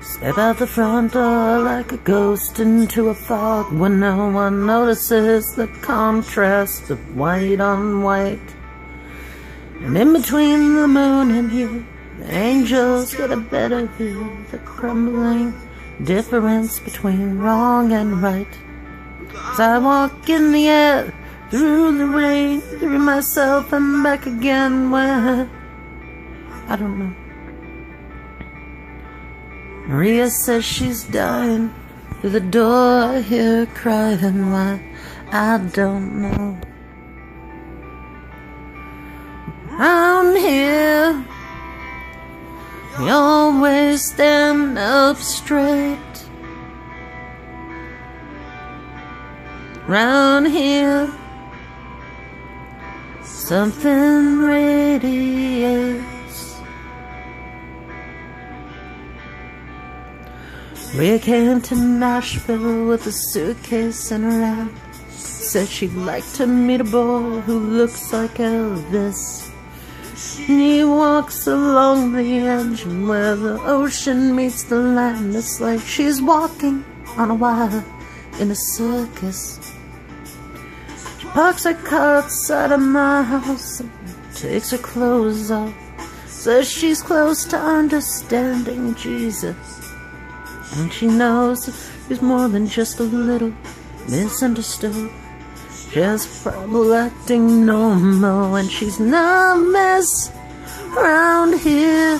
Step out the front door like a ghost into a fog when no one notices the contrast of white on white. And in between the moon and you, the angels get a better view, the crumbling difference between wrong and right. As I walk in the air, through the rain, through myself and back again, where I don't know. Maria says she's dying. Through the door I hear her crying. Why? I don't know. Round here, we always stand up straight. Round here, something radiates. We came to Nashville with a suitcase in her hand. Said she'd like to meet a boy who looks like Elvis. He walks along the edge, and where the ocean meets the land, it's like she's walking on a wire in a circus. She parks her car outside of my house and takes her clothes off. Says she's close to understanding Jesus. And she knows that he's more than just a little misunderstood. Just probably acting normal, and she's nervous around here.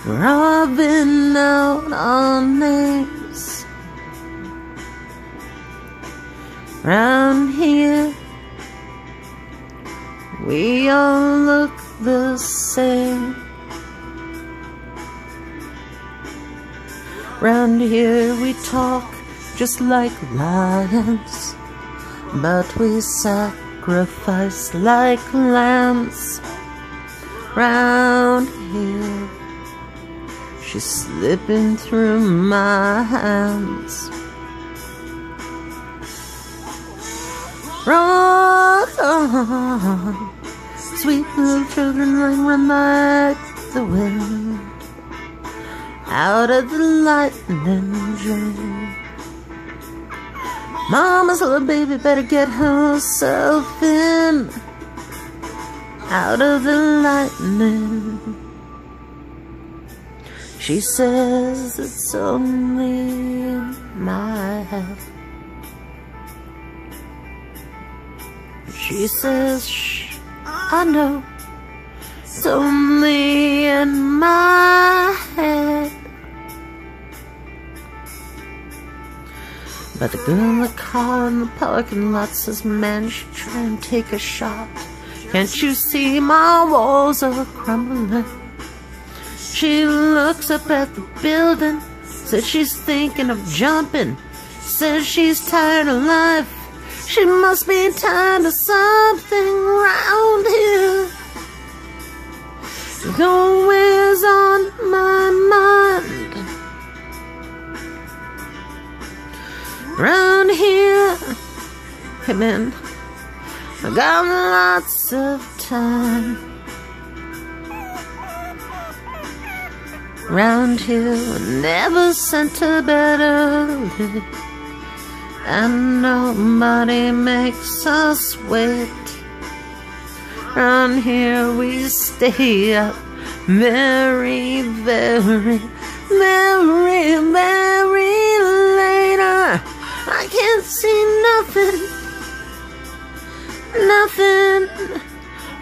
We're all been out on names. Round here, we all look the same. Round here we talk just like lions, but we sacrifice like lambs. Round here, she's slipping through my hands. Run, sweet little children, run like the wind out of the lightning dream. Mama's little baby better get herself in, out of the lightning. She says it's only in my head. She says, shh, I know, it's only in my head. But the girl in the car in the parking lot says, man, you should try and take a shot. Can't you see my walls are crumbling? She looks up at the building, says she's thinking of jumping. Says she's tired of life, she must be tired of something round here. It's always on my mind. Round here, hey man, I got lots of time. Round here, we never sent a better live, and nobody makes us wait. Round here, we stay up very, very, very, very later. I can't see nothing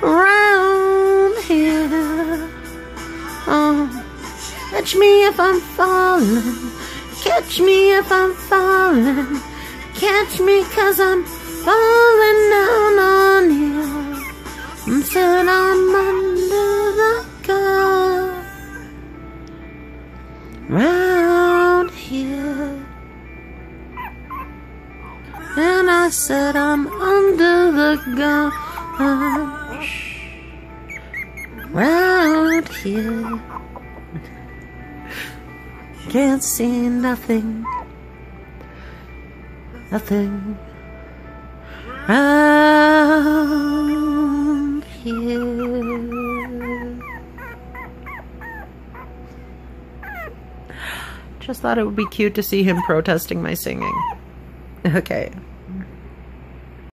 around here. Oh, catch me if I'm falling, catch me if I'm falling, catch me 'cause I'm falling down on you. Until I'm under the car. Round here. And I said I'm under the gun. Round here, can't see nothing, nothing. Round here. just thought it would be cute to see him protesting my singing. Okay.